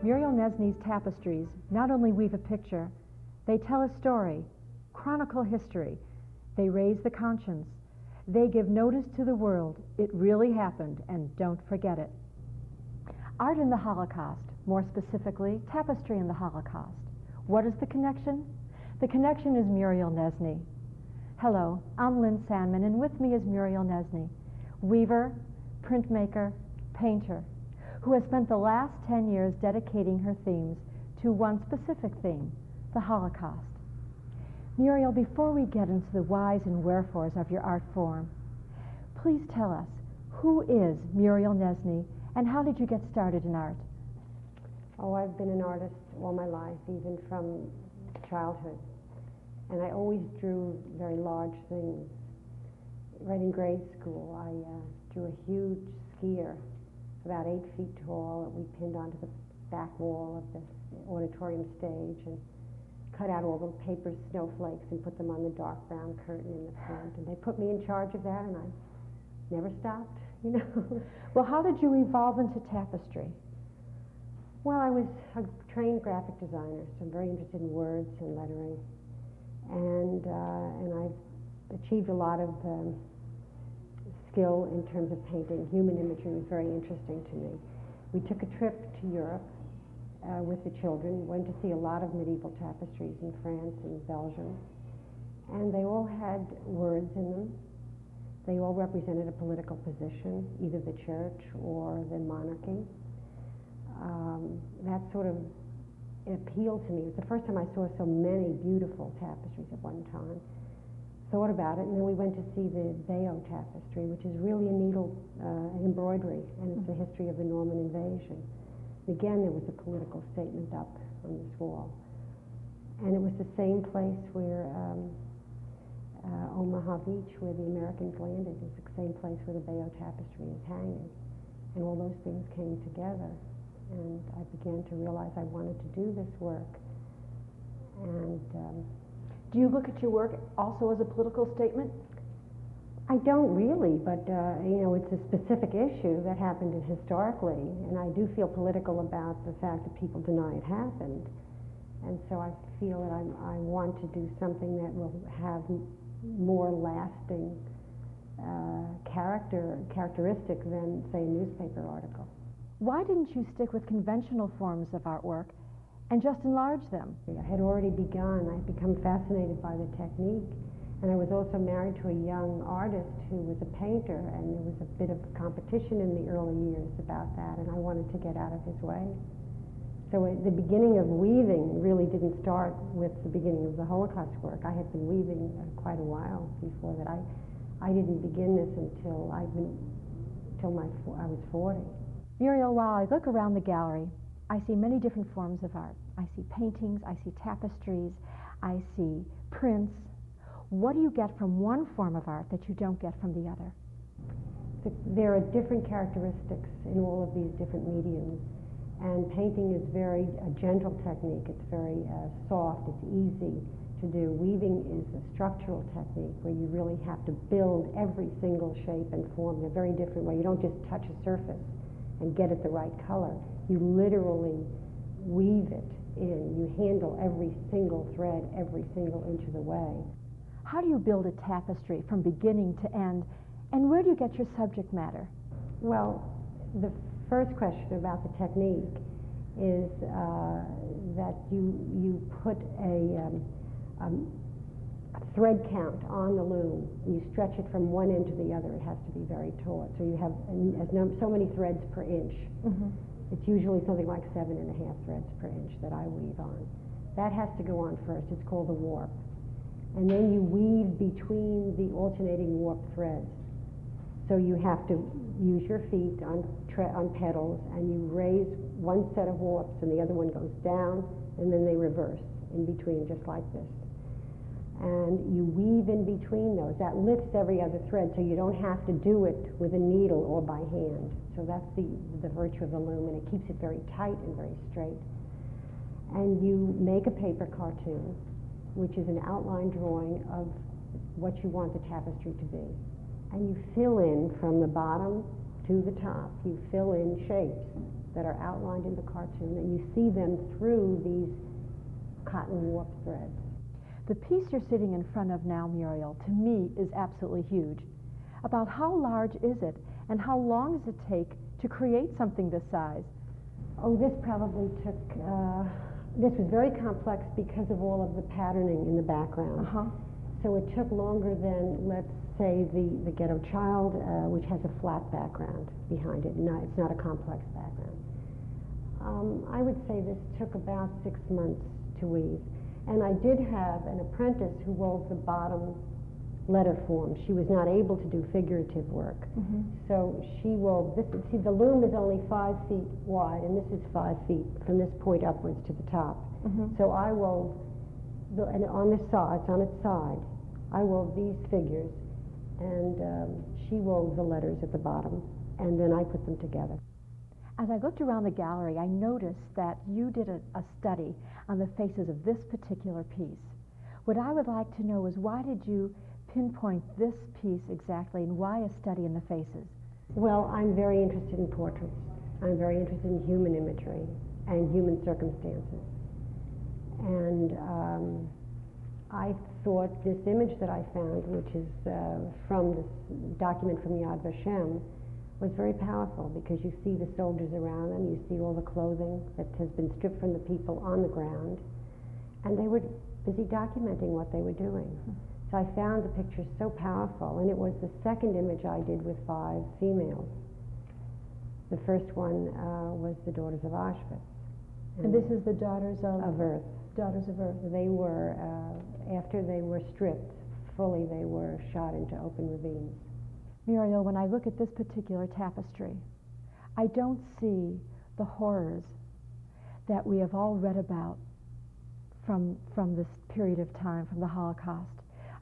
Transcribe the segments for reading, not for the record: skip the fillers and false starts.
Muriel Nezhnie's tapestries not only weave a picture, they tell a story, chronicle history, they raise the conscience, they give notice to the world it really happened and don't forget it. Art in the Holocaust, more specifically, tapestry in the Holocaust. What is the connection? The connection is Muriel Nezhnie. Hello, I'm Lynne Sandman, and with me is Muriel Nezhnie, weaver, printmaker, painter, who has spent the last 10 years dedicating her themes to one specific theme, the Holocaust. Muriel, before we get into the whys and wherefores of your art form, please tell us, who is Muriel Nezhnie, and how did you get started in art? Oh, I've been an artist all my life, even from childhood. And I always drew very large things. Right in grade school, I drew a huge skier, about 8 feet tall, that we pinned onto the back wall of the auditorium stage and cut out all the paper snowflakes and put them on the dark brown curtain in the front. And they put me in charge of that, and I never stopped, you know. Well, how did you evolve into tapestry? Well, I was a trained graphic designer, so I'm very interested in words and lettering. And I've achieved a lot of skill in terms of painting. Human imagery was very interesting to me. We took a trip to Europe with the children, went to see a lot of medieval tapestries in France and Belgium, and they all had words in them. They all represented a political position, either the church or the monarchy. That sort of appealed to me. It was the first time I saw so many beautiful tapestries at one time. Thought about it, and then we went to see the Bayeux tapestry, which is really a needle embroidery, and it's the history of the Norman invasion. Again, there was a political statement up on this wall. And it was the same place where Omaha Beach, where the Americans landed, is the same place where the Bayeux tapestry is hanging. And all those things came together. And I began to realize I wanted to do this work. And do you look at your work also as a political statement? I don't really, but you know, it's a specific issue that happened historically, and I do feel political about the fact that people deny it happened. And so I feel that I want to do something that will have more lasting characteristic than, say, a newspaper article. Why didn't you stick with conventional forms of artwork and just enlarge them? I had already begun. I'd become fascinated by the technique, and I was also married to a young artist who was a painter, and there was a bit of competition in the early years about that, and I wanted to get out of his way. So the beginning of weaving really didn't start with the beginning of the Holocaust work. I had been weaving quite a while before that. I didn't begin this until I was 40. Muriel, while I look around the gallery, I see many different forms of art. I see paintings, I see tapestries, I see prints. What do you get from one form of art that you don't get from the other? There are different characteristics in all of these different mediums. And painting is a gentle technique. It's very soft, it's easy to do. Weaving is a structural technique where you really have to build every single shape and form in a very different way. You don't just touch a surface and get it the right color. You literally weave it in. You handle every single thread, every single inch of the way. How do you build a tapestry from beginning to end, and where do you get your subject matter? Well, the first question about the technique is that you put a thread count on the loom. You stretch it from one end to the other. It has to be very taut. So you have so many threads per inch. Mm-hmm. It's usually something like 7.5 threads per inch that I weave on. That has to go on first. It's called the warp. And then you weave between the alternating warp threads. So you have to use your feet on pedals, and you raise one set of warps and the other one goes down, and then they reverse in between, just like this. And you weave in between those. That lifts every other thread, so you don't have to do it with a needle or by hand. So that's the virtue of the loom, and it keeps it very tight and very straight. And you make a paper cartoon, which is an outline drawing of what you want the tapestry to be. And you fill in from the bottom to the top. You fill in shapes. that are outlined in the cartoon, and you see them through these cotton warp threads. The piece you're sitting in front of now, Muriel, to me is absolutely huge. About how large is it, and how long does it take to create something this size? Oh, this probably took, this was very complex because of all of the patterning in the background. So it took longer than, let's say, the Ghetto Child, which has a flat background behind it. No, it's not a complex background. I would say this took about 6 months to weave. And I did have an apprentice who wove the bottom letter form. She was not able to do figurative work. So she wove this. See, the loom is only 5 feet wide, and this is 5 feet from this point upwards to the top. So I wove, and on this side, it's on its side, I wove these figures, and she wove the letters at the bottom, and then I put them together. As I looked around the gallery, I noticed that you did a study on the faces of this particular piece. What I would like to know is, why did you pinpoint this piece exactly, and why a study in the faces? Well, I'm very interested in portraits. I'm very interested in human imagery and human circumstances. And I thought this image that I found, which is from this document from Yad Vashem, was very powerful, because you see the soldiers around them, you see all the clothing that has been stripped from the people on the ground, and they were busy documenting what they were doing. So I found the picture so powerful, and it was the second image I did with 5 females. The first one was the Daughters of Auschwitz. And this is the Daughters of Earth. Daughters of Earth. They were, after they were stripped fully, they were shot into open ravines. Muriel, when I look at this particular tapestry, I don't see the horrors that we have all read about from this period of time, from the Holocaust.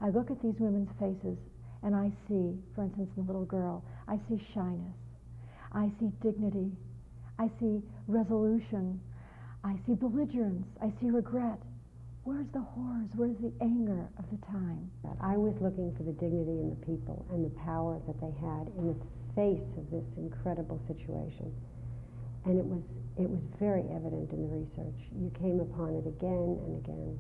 I look at these women's faces, and I see, for instance, the little girl, I see shyness, I see dignity, I see resolution, I see belligerence, I see regret. Where's the horrors? Where's the anger of the time? I was looking for the dignity in the people and the power that they had in the face of this incredible situation. And it was very evident in the research. You came upon it again and again.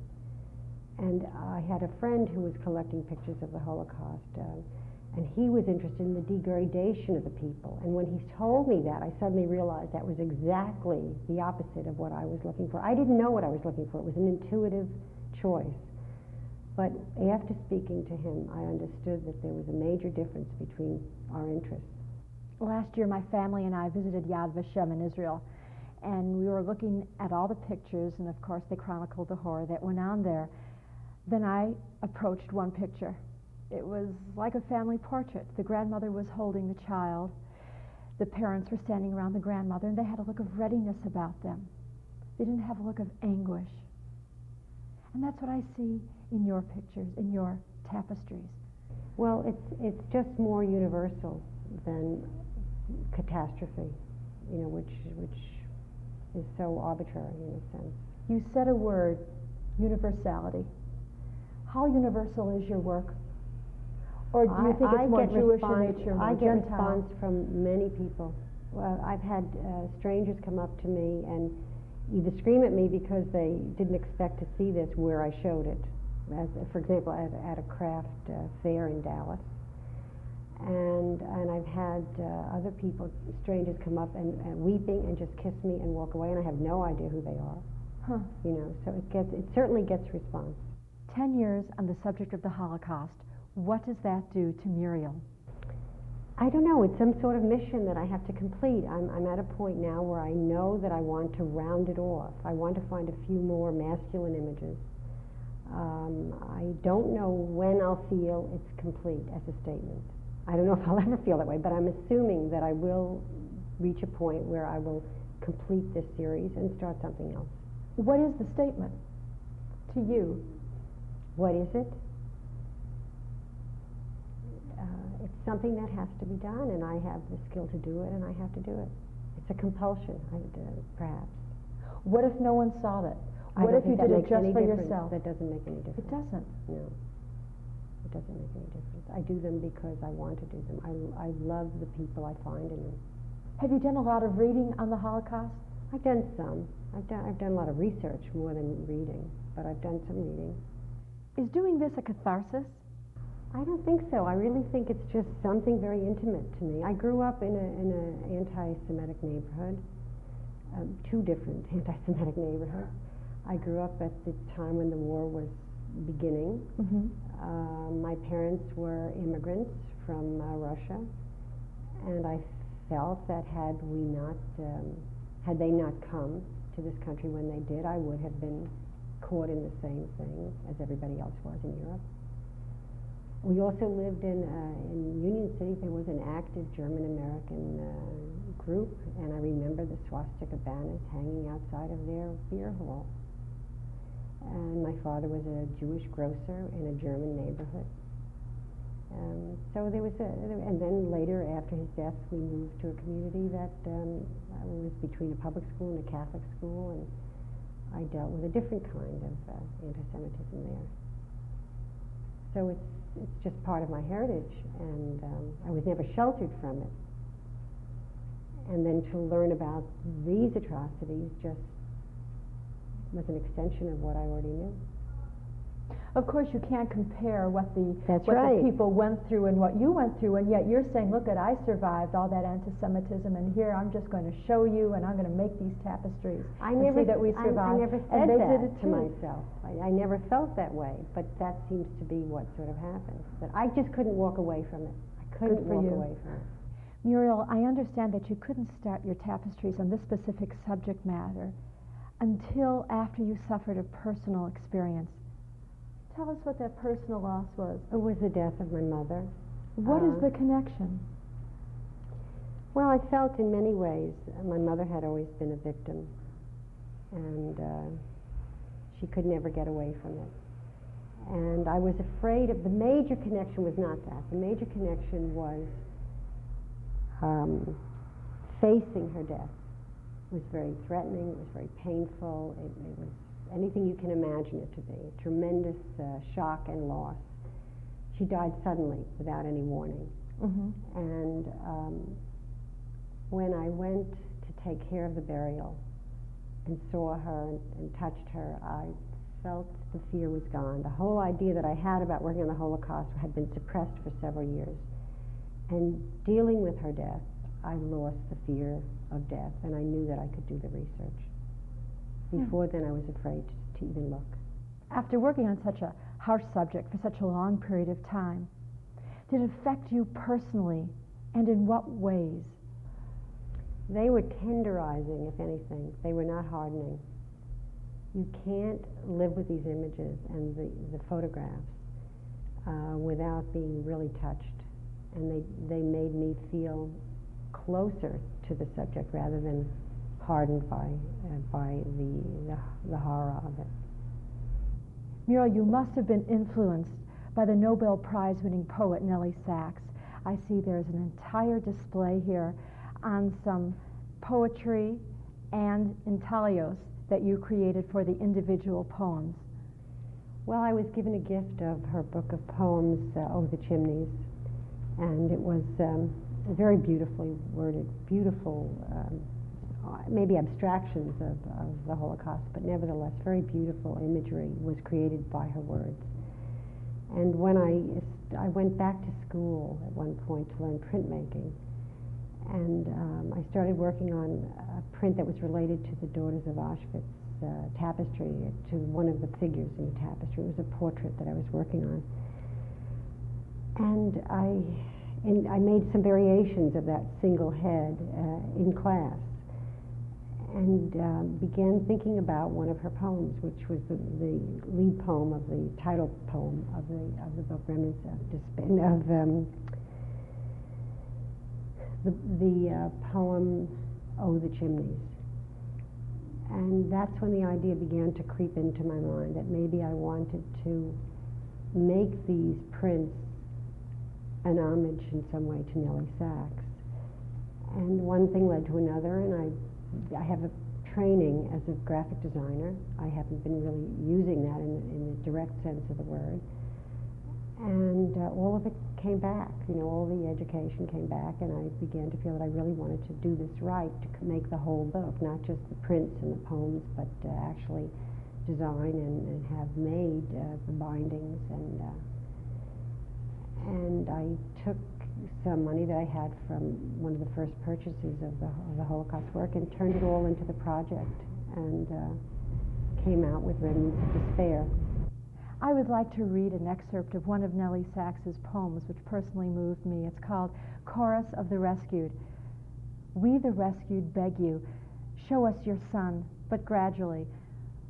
And I had a friend who was collecting pictures of the Holocaust, and he was interested in the degradation of the people. And when he told me that, I suddenly realized that was exactly the opposite of what I was looking for. I didn't know what I was looking for. It was an intuitive choice. But after speaking to him, I understood that there was a major difference between our interests. Last year, my family and I visited Yad Vashem in Israel, and we were looking at all the pictures, and of course they chronicled the horror that went on there. Then I approached one picture. It was like a family portrait. The grandmother was holding the child. The parents were standing around the grandmother, and they had a look of readiness about them. They didn't have a look of anguish. And that's what I see in your pictures, in your tapestries. Well, it's just more universal than catastrophe, which is so arbitrary in a sense. You said a word, universality. How universal is your work? Or do you think it's more Jewish in nature, more I get Gentile? response from many people. Well, I've had strangers come up to me and either scream at me because they didn't expect to see this where I showed it. As, for example, at a craft fair in Dallas. And I've had other people, strangers, come up and weeping and just kiss me and walk away, and I have no idea who they are. So it certainly gets response. 10 years on the subject of the Holocaust. What does that do to Muriel? I don't know. It's some sort of mission that I have to complete. I'm at a point now where I know that I want to round it off. I want to find a few more masculine images. I don't know when I'll feel it's complete as a statement. I don't know if I'll ever feel that way, but I'm assuming that I will reach a point where I will complete this series and start something else. What is the statement to you? What is it? It's something that has to be done, and I have the skill to do it, and I have to do it. It's a compulsion, perhaps. What if no one saw that? What if you did it just for yourself? That doesn't make any difference. It doesn't? No. It doesn't make any difference. I do them because I want to do them. I love the people I find in them. Have you done a lot of reading on the Holocaust? I've done some. I've done a lot of research more than reading, but I've done some reading. Is doing this a catharsis? I don't think so. I really think it's just something very intimate to me. I grew up in an anti-Semitic neighborhood, two different anti-Semitic neighborhoods. I grew up at the time when the war was beginning. My parents were immigrants from Russia, and I felt that had they not come to this country when they did, I would have been caught in the same thing as everybody else was in Europe. We also lived in Union City. There was an active German-American group, and I remember the swastika banners hanging outside of their beer hall. And my father was a Jewish grocer in a German neighborhood. So there was and then later, after his death, we moved to a community that was between a public school and a Catholic school, and I dealt with a different kind of anti-Semitism there. So it's just part of my heritage, and I was never sheltered from it. And then to learn about these atrocities just was an extension of what I already knew. Of course, you can't compare what the right. people went through and what you went through, and yet you're saying, look, I survived all that anti-Semitism, and here I'm just going to show you, and I'm going to make these tapestries and see that we survived. I never said and they that did it to too. myself. I never felt that way, but that seems to be what sort of happened. That I just couldn't walk away from it. I couldn't walk away from it. Muriel, I understand that you couldn't start your tapestries on this specific subject matter until after you suffered a personal experience. Tell us what that personal loss was. It was the death of my mother. What is the connection? Well, I felt in many ways my mother had always been a victim, and she could never get away from it. And I was afraid of the major connection was not that. The major connection was facing her death. It was very threatening, it was very painful, it was anything you can imagine it to be, a tremendous shock and loss. She died suddenly, without any warning. And when I went to take care of the burial and saw her and touched her, I felt the fear was gone. The whole idea that I had about working on the Holocaust had been suppressed for several years. And dealing with her death, I lost the fear of death, and I knew that I could do the research. Before then, I was afraid to even look. After working on such a harsh subject for such a long period of time, did it affect you personally, and in what ways? They were tenderizing, if anything. They were not hardening. You can't live with these images and the photographs without being really touched. And they made me feel closer to the subject rather than hardened by the horror of it. Muriel, you must have been influenced by the Nobel Prize-winning poet Nellie Sachs. I see there's an entire display here on some poetry and intaglios that you created for the individual poems. Well, I was given a gift of her book of poems, Oh, the Chimneys, and it was very beautifully worded, beautiful, maybe abstractions of the Holocaust, but nevertheless very beautiful imagery was created by her words. And when I went back to school at one point to learn printmaking, and I started working on a print that was related to the Daughters of Auschwitz tapestry, to one of the figures in the tapestry. It was a portrait that I was working on. And I made some variations of that single head in class, and began thinking about one of her poems, which was the lead poem of the title poem of the book, Remnants of Despair, the poem Oh, the Chimneys. And that's when the idea began to creep into my mind that maybe I wanted to make these prints an homage in some way to Nellie Sachs. And one thing led to another, and I have a training as a graphic designer. I haven't been really using that in the direct sense of the word. And all of it came back, all the education came back, and I began to feel that I really wanted to do this right, to make the whole book, not just the prints and the poems, but actually design and have made the bindings. And I took some money that I had from one of the first purchases of the Holocaust work and turned it all into the project, and came out with Remnants of Despair. I would like to read an excerpt of one of Nellie Sachs's poems, which personally moved me. It's called Chorus of the Rescued. We the rescued beg you, show us your sun, but gradually.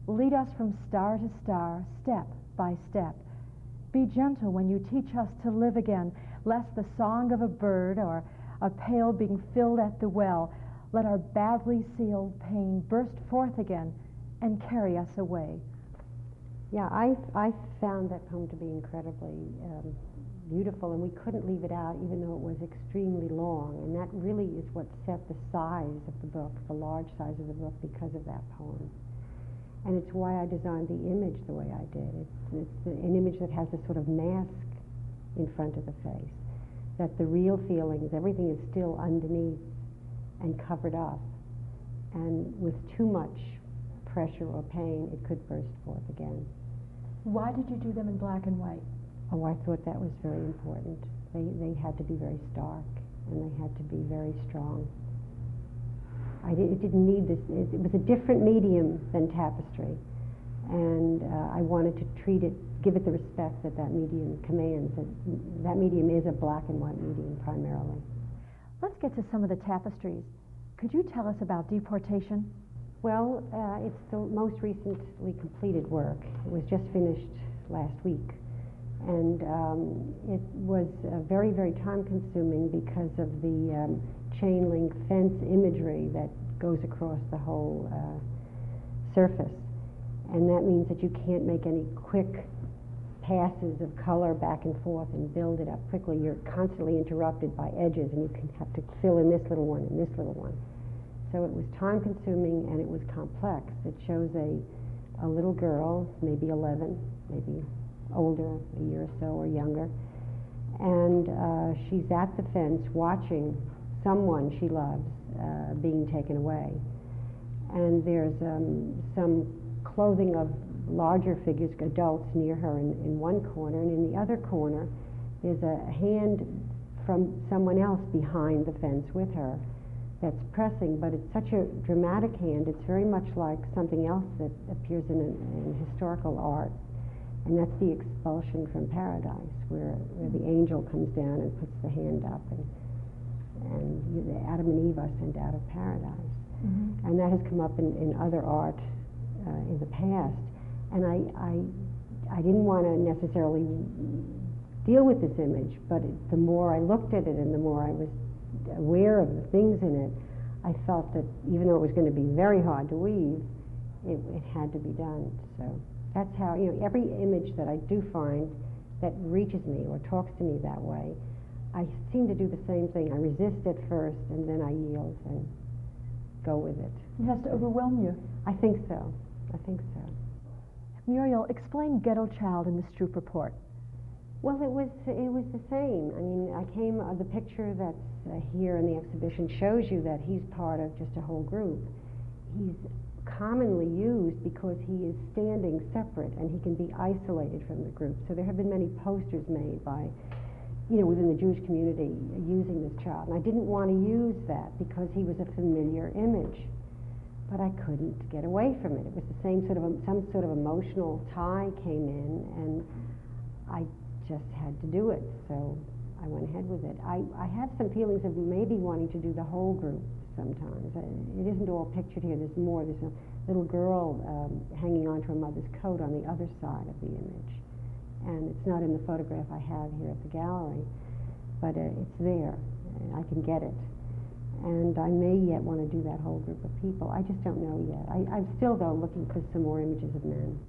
Lead us from star to star, step by step. Be gentle when you teach us to live again, lest the song of a bird or a pail being filled at the well, let our badly sealed pain burst forth again and carry us away. Yeah, I found that poem to be incredibly beautiful, and we couldn't leave it out even though it was extremely long, and that really is what set the size of the book, the large size of the book, because of that poem. And it's why I designed the image the way I did. It's an image that has a sort of mask in front of the face, that the real feelings, everything is still underneath and covered up, and with too much pressure or pain, it could burst forth again. Why did you do them in black and white? Oh, I thought that was very important. They had to be very stark, and they had to be very strong. It didn't need this. It was a different medium than tapestry, and I wanted to treat it, give it the respect that that medium commands. That medium is a black and white medium primarily. Let's get to some of the tapestries. Could you tell us about Deportation? Well, it's the most recently completed work. It was just finished last week. And it was very, very time-consuming because of the chain link fence imagery that goes across the whole surface. And that means that you can't make any quick passes of color back and forth and build it up quickly. You're constantly interrupted by edges, and you can have to fill in this little one and this little one. So it was time-consuming, and it was complex. It shows a little girl, maybe 11, maybe older, a year or so, or younger, and she's at the fence watching someone she loves being taken away. And there's some clothing of larger figures, adults, near her in one corner, and in the other corner there's a hand from someone else behind the fence with her that's pressing, but it's such a dramatic hand. It's very much like something else that appears in historical art, and that's the expulsion from paradise, where the angel comes down and puts the hand up, and Adam and Eve are sent out of paradise. Mm-hmm. And that has come up in other art in the past, and I didn't want to necessarily deal with this image, but the more I looked at it and the more I was aware of the things in it, I felt that even though it was going to be very hard to weave, it had to be done. So that's how, every image that I do find that reaches me or talks to me that way, I seem to do the same thing. I resist at first, and then I yield and go with it. It has to overwhelm you. I think so. Muriel, explain Ghetto Child in the Stroop Report. Well, it was the same. I mean, the picture that's here in the exhibition shows you that he's part of just a whole group. He's commonly used because he is standing separate and he can be isolated from the group. So there have been many posters made by, within the Jewish community using this child. And I didn't want to use that because he was a familiar image. But I couldn't get away from it. It was the same some sort of emotional tie came in, and I just had to do it, so I went ahead with it. I have some feelings of maybe wanting to do the whole group sometimes. It isn't all pictured here. There's more. There's a little girl hanging onto her mother's coat on the other side of the image, and it's not in the photograph I have here at the gallery, but it's there. I can get it, and I may yet want to do that whole group of people. I just don't know yet. I'm still, though, looking for some more images of men.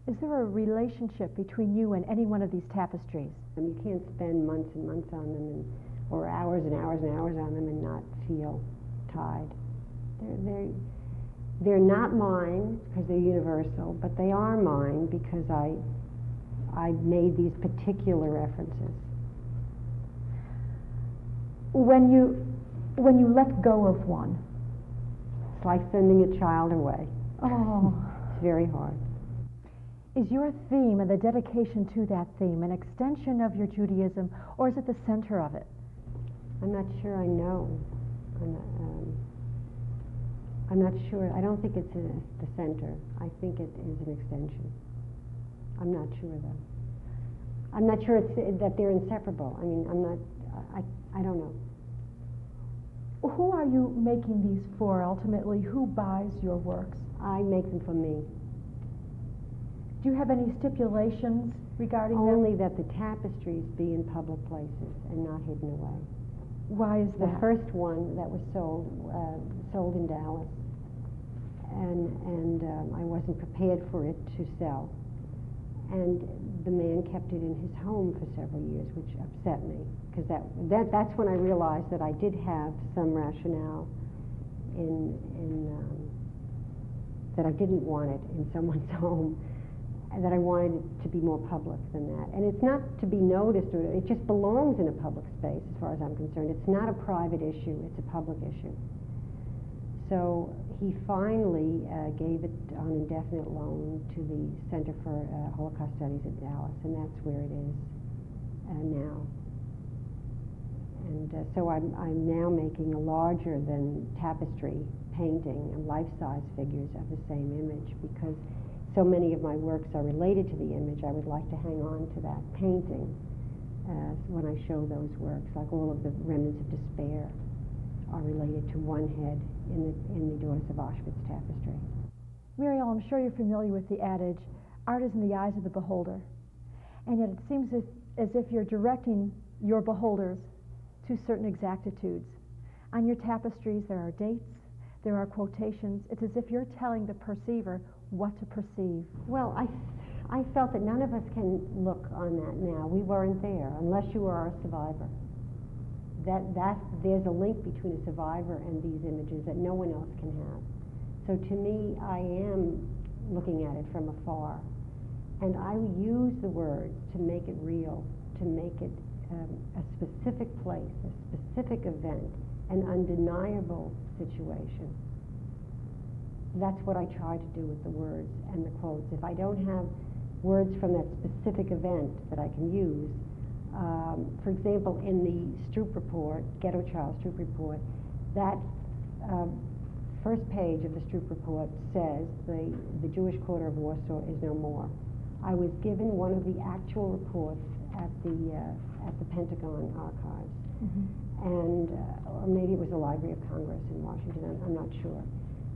Is there a relationship between you and any one of these tapestries? And you can't spend months and months on them, or hours and hours and hours on them and not feel tied. They're not mine because they're universal, but they are mine because I I made these particular references. When you let go of one, It's like sending a child away. oh, It's very hard. is your theme and the dedication to that theme an extension of your Judaism, or is it the center of it? I'm not sure I know. I'm not sure. I don't think it's the center. I think it is an extension. I'm not sure though. I'm not sure that they're inseparable. I mean, I don't know. Who are you making these for ultimately? Who buys your works? I make them for me. Do you have any stipulations regarding Only them? that the tapestries be in public places and not hidden away. Why is The that? first one that was sold in Dallas, and I wasn't prepared for it to sell. And the man kept it in his home for several years, which upset me, because that's when I realized that I did have some rationale in that I didn't want it in someone's home, and that I wanted it to be more public than that. And it's not to be noticed, or it just belongs in a public space as far as I'm concerned. It's not a private issue, it's a public issue. So he finally gave it on indefinite loan to the Center for Holocaust Studies at Dallas, and that's where it is now. And so I'm now making a larger than tapestry painting and life-size figures of the same image, because so many of my works are related to the image. I would like to hang on to that painting when I show those works, like all of the remnants of despair are related to one head in the Daughters of Auschwitz tapestry. Muriel, I'm sure you're familiar with the adage, art is in the eyes of the beholder. And yet it seems as if you're directing your beholders to certain exactitudes. On your tapestries there are dates, there are quotations. It's as if you're telling the perceiver what to perceive. Well, I felt that none of us can look on that now. We weren't there, unless you are a survivor. There's a link between a survivor and these images that no one else can have. So to me, I am looking at it from afar, and I use the words to make it real, to make it a specific place, a specific event, an undeniable situation. That's what I try to do with the words and the quotes. If I don't have words from that specific event that I can use, for example, in the Stroop report, Ghetto Child Stroop report, that first page of the Stroop report says the Jewish quarter of Warsaw is no more. I was given one of the actual reports at the Pentagon archives, and or maybe it was the Library of Congress in Washington. I'm not sure.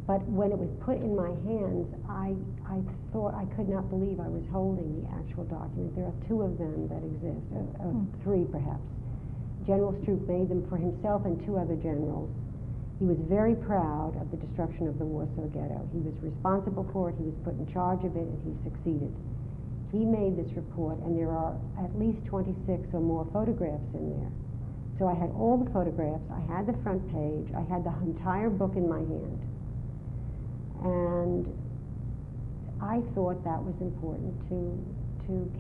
But when it was put in my hands, I thought I could not believe I was holding the actual document. There are two of them that exist, three perhaps. General Stroop made them for himself and two other generals. He was very proud of the destruction of the Warsaw Ghetto. He was responsible for it, he was put in charge of it, and he succeeded. He made this report, and there are at least 26 or more photographs in there. So I had all the photographs, I had the front page, I had the entire book in my hand. And I thought that was important to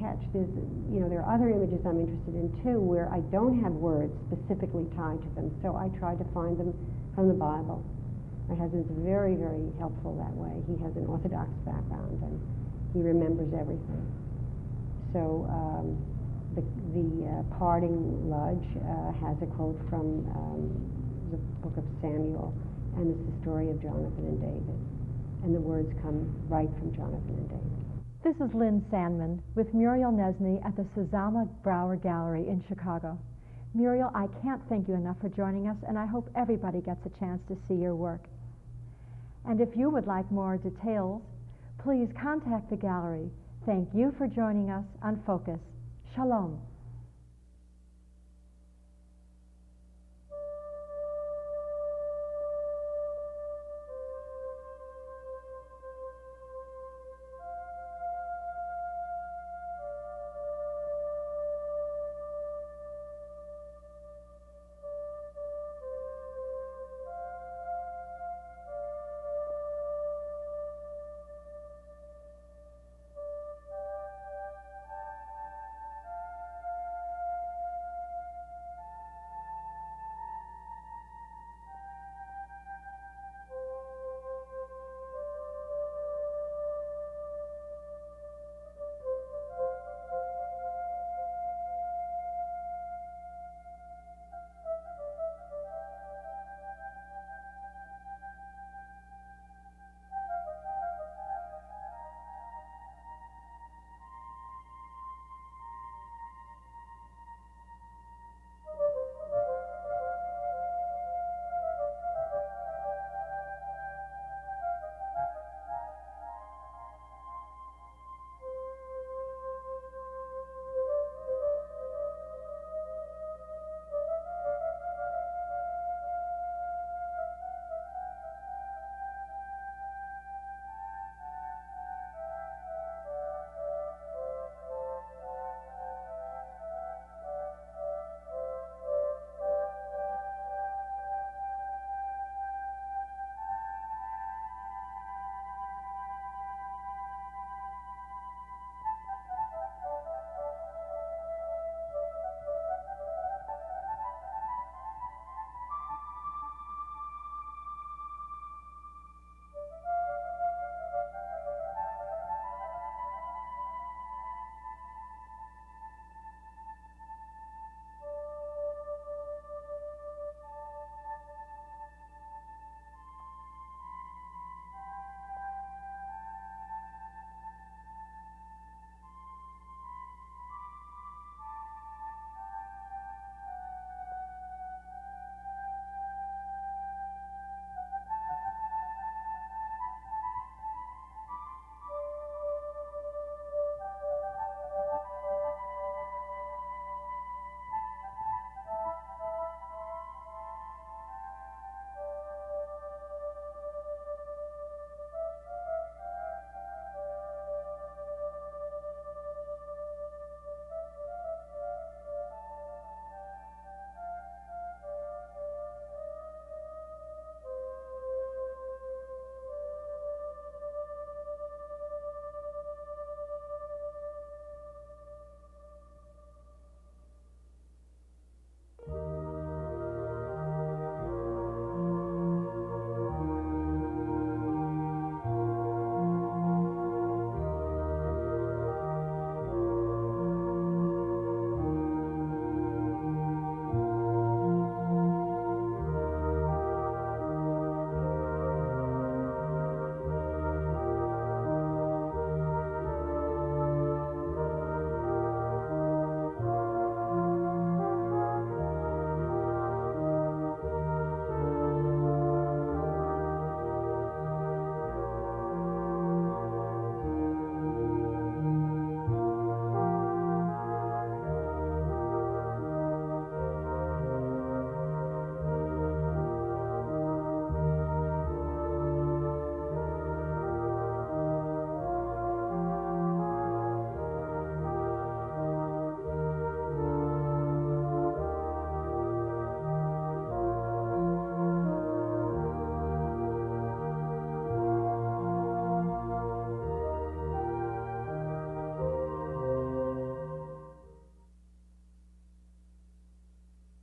catch. There are other images I'm interested in too, where I don't have words specifically tied to them, so I tried to find them from the Bible. My husband's very, very helpful that way. He has an Orthodox background and he remembers everything. So the parting lodge has a quote from the book of Samuel, and it's the story of Jonathan and David. And the words come right from Jonathan and David. This is Lynne Sandman with Muriel Nezhnie at the Susanna Brauer Gallery in Chicago. Muriel, I can't thank you enough for joining us, and I hope everybody gets a chance to see your work. And if you would like more details, please contact the gallery. Thank you for joining us on Focus. Shalom.